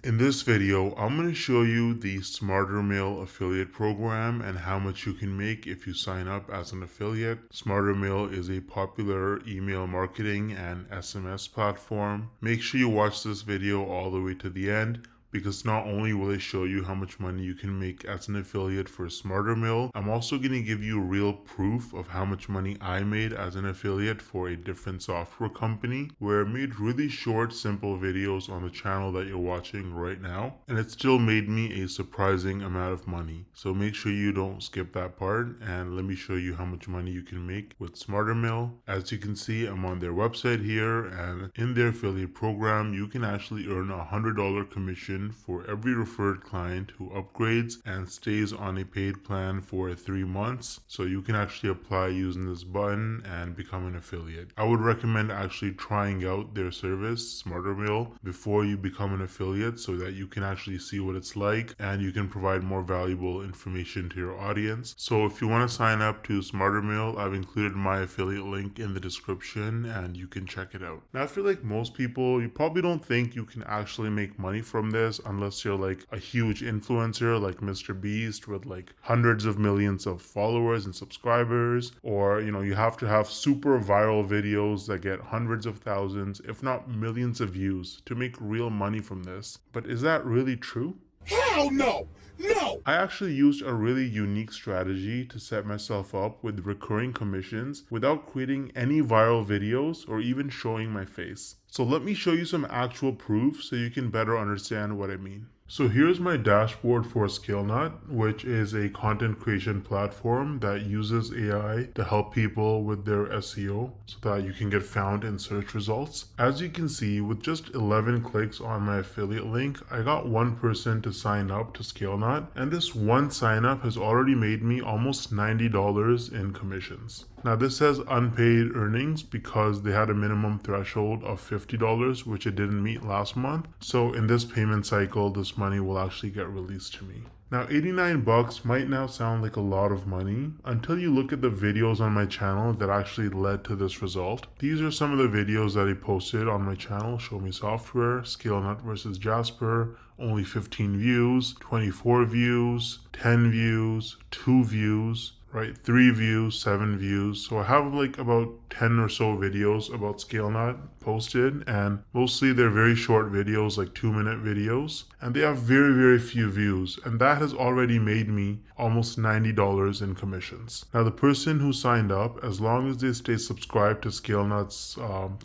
In this video, I'm going to show you the SmartrMail affiliate program and how much you can make if you sign up as an affiliate. SmartrMail is a popular email marketing and SMS platform. Make sure you watch this video all the way to the end, because not only will it show you how much money you can make as an affiliate for SmartrMail, I'm also going to give you real proof of how much money I made as an affiliate for a different software company, where I made really short, simple videos on the channel that you're watching right now, and it still made me a surprising amount of money. So make sure you don't skip that part, and let me show you how much money you can make with SmartrMail. As you can see, I'm on their website here, and in their affiliate program, you can actually earn a $100 commission for every referred client who upgrades and stays on a paid plan for 3 months. So you can actually apply using this button and become an affiliate. I would recommend actually trying out their service, SmartrMail, before you become an affiliate, so that you can actually see what it's like and you can provide more valuable information to your audience. So if you want to sign up to SmartrMail, I've included my affiliate link in the description and you can check it out. Now, I feel like most people, you probably don't think you can actually make money from this unless you're like a huge influencer like Mr. Beast with like hundreds of millions of followers and subscribers, or you have to have super viral videos that get hundreds of thousands, if not millions of views to make real money from this. But is that really true? Hell no! No! I actually used a really unique strategy to set myself up with recurring commissions without creating any viral videos or even showing my face. So let me show you some actual proof so you can better understand what I mean. So here's my dashboard for ScaleNut, which is a content creation platform that uses AI to help people with their SEO so that you can get found in search results. As you can see, with just 11 clicks on my affiliate link, I got one person to sign up to ScaleNut, and this one sign up has already made me almost $90 in commissions. Now this says unpaid earnings because they had a minimum threshold of $50, which it didn't meet last month. So in this payment cycle, this money will actually get released to me. Now 89 bucks might now sound like a lot of money until you look at the videos on my channel that actually led to this result. These are some of the videos that I posted on my channel: Show Me Software, ScaleNut versus Jasper, only 15 views, 24 views, 10 views, 2 views, right? 3 views, 7 views. So I have like about 10 or so videos about ScaleNut posted, and mostly they're very short videos, like 2-minute videos, and they have very few views, and that has already made me almost $90 in commissions. Now the person who signed up, as long as they stay subscribed to ScaleNut's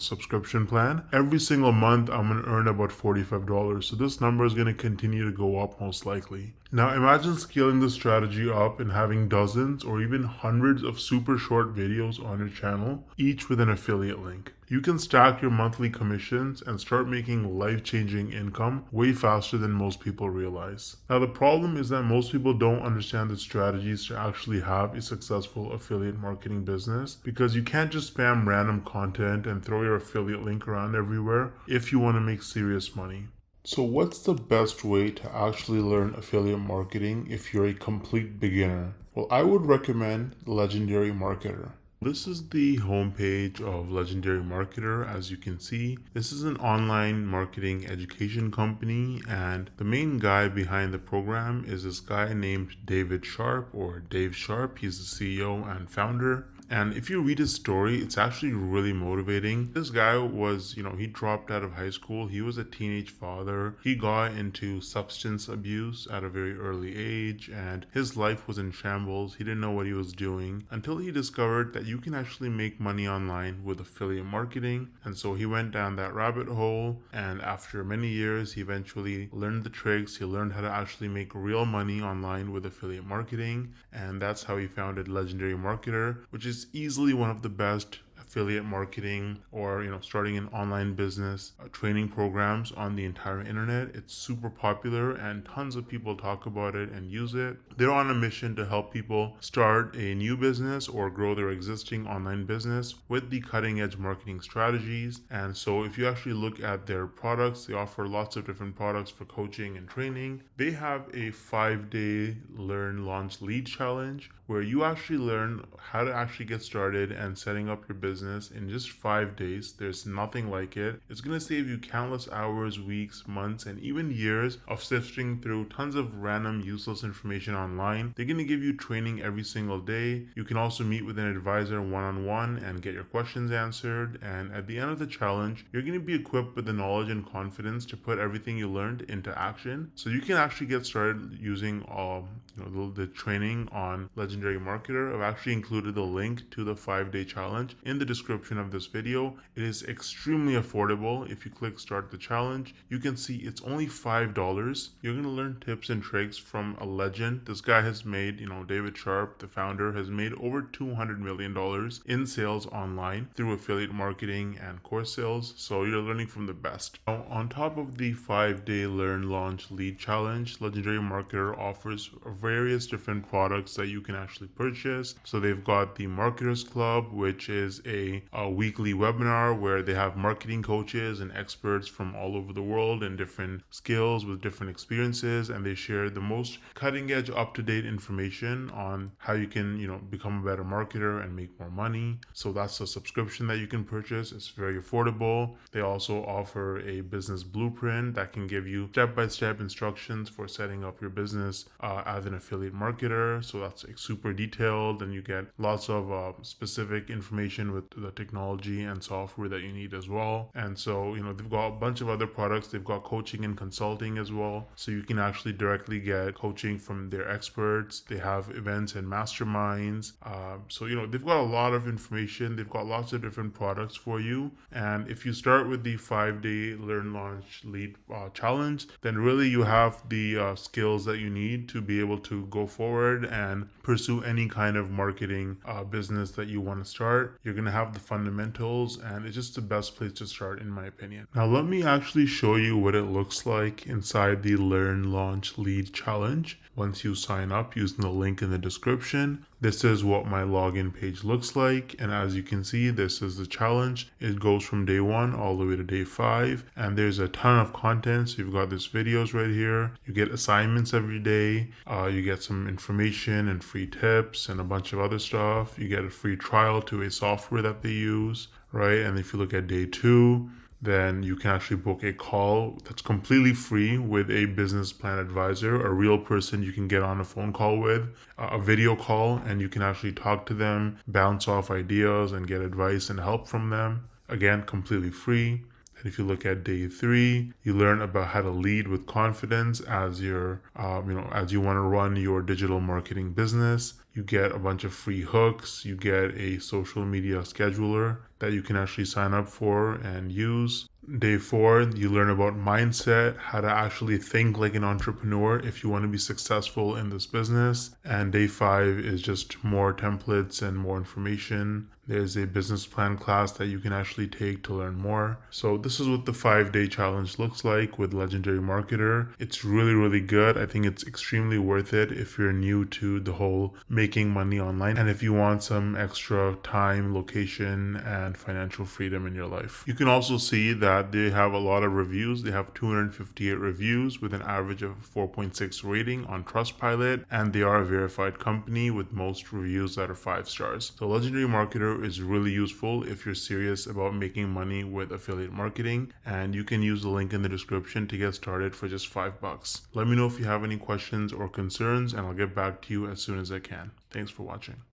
subscription plan, every single month I'm going to earn about $45. So this number is going to continue to go up most likely. Now imagine scaling this strategy up and having dozens or even hundreds of super short videos on your channel, each with an affiliate link. You can stack your monthly commissions and start making life-changing income way faster than most people realize. Now the problem is that most people don't understand the strategies to actually have a successful affiliate marketing business, because you can't just spam random content and throw your affiliate link around everywhere if you want to make serious money. So what's the best way to actually learn affiliate marketing if you're a complete beginner? Well, I would recommend Legendary Marketer. This is the homepage of Legendary Marketer. As you can see, this is an online marketing education company, and the main guy behind the program is this guy named David Sharp, or Dave Sharp. He's the CEO and founder. And if you read his story, it's actually really motivating. This guy was, he dropped out of high school. He was a teenage father. He got into substance abuse at a very early age, and his life was in shambles. He didn't know what he was doing until he discovered that you can actually make money online with affiliate marketing. And so he went down that rabbit hole, and after many years, he eventually learned the tricks. He learned how to actually make real money online with affiliate marketing, and that's how he founded Legendary Marketer, which is easily one of the best affiliate marketing or starting an online business training programs on the entire internet. It's super popular and tons of people talk about it and use it. They're on a mission to help people start a new business or grow their existing online business with the cutting edge marketing strategies. And so if you actually look at their products, they offer lots of different products for coaching and training. They have a 5-day learn, launch, lead challenge where you actually learn how to actually get started and setting up your business business in just 5 days. There's nothing like it. It's going to save you countless hours, weeks, months, and even years of sifting through tons of random useless information online. They're going to give you training every single day. You can also meet with an advisor one-on-one and get your questions answered. And at the end of the challenge, you're going to be equipped with the knowledge and confidence to put everything you learned into action. So you can actually get started using the training on Legendary Marketer. I've actually included the link to the 5-day challenge in the description of this video. It is extremely affordable. If you click start the challenge, you can see it's only $5. You're going to learn tips and tricks from a legend. This guy has made, David Sharp, the founder, has made over $200 million in sales online through affiliate marketing and course sales. So you're learning from the best. Now, on top of the 5-day learn, launch, lead challenge, Legendary Marketer offers various different products that you can actually purchase. So they've got the Marketers Club, which is a weekly webinar where they have marketing coaches and experts from all over the world and different skills with different experiences, and they share the most cutting edge, up-to-date information on how you can become a better marketer and make more money. So that's a subscription that you can purchase. It's very affordable. They also offer a business blueprint that can give you step-by-step instructions for setting up your business as an affiliate marketer. So that's super detailed, and you get lots of specific information with the technology and software that you need as well. And so they've got a bunch of other products. They've got coaching and consulting as well, so you can actually directly get coaching from their experts. They have events and masterminds. So they've got a lot of information. They've got lots of different products for you. And if you start with the 5-day learn, launch, lead challenge, then really you have the skills that you need to be able to go forward and pursue any kind of marketing business that you want to start. You're going to have the fundamentals, and it's just the best place to start, in my opinion. Now let me actually show you what it looks like inside the learn, launch, lead challenge. Once you sign up using the link in the description, this is what my login page looks like. And as you can see, this is the challenge. It goes from day 1 all the way to day 5. And there's a ton of content. So you've got these videos right here. You get assignments every day. You get some information and free tips and a bunch of other stuff. You get a free trial to a software that they use, right? And if you look at day 2, then you can actually book a call that's completely free with a business plan advisor, a real person you can get on a phone call with, a video call, and you can actually talk to them, bounce off ideas, and get advice and help from them. Again, completely free. And if you look at day 3, you learn about how to lead with confidence as you're, as you want to run your digital marketing business. You get a bunch of free hooks. You get a social media scheduler that you can actually sign up for and use. Day 4, you learn about mindset, how to actually think like an entrepreneur if you want to be successful in this business. And day 5 is just more templates and more information. There's a business plan class that you can actually take to learn more. So this is what the 5-day challenge looks like with Legendary Marketer. It's really, really good. I think it's extremely worth it if you're new to the whole making money online, and if you want some extra time, location, and financial freedom in your life. You can also see that they have a lot of reviews. They have 258 reviews with an average of 4.6 rating on Trustpilot, and they are a verified company with most reviews that are 5 stars. So Legendary Marketer is really useful if you're serious about making money with affiliate marketing, and you can use the link in the description to get started for just $5. Let me know if you have any questions or concerns, and I'll get back to you as soon as I can. Thanks for watching.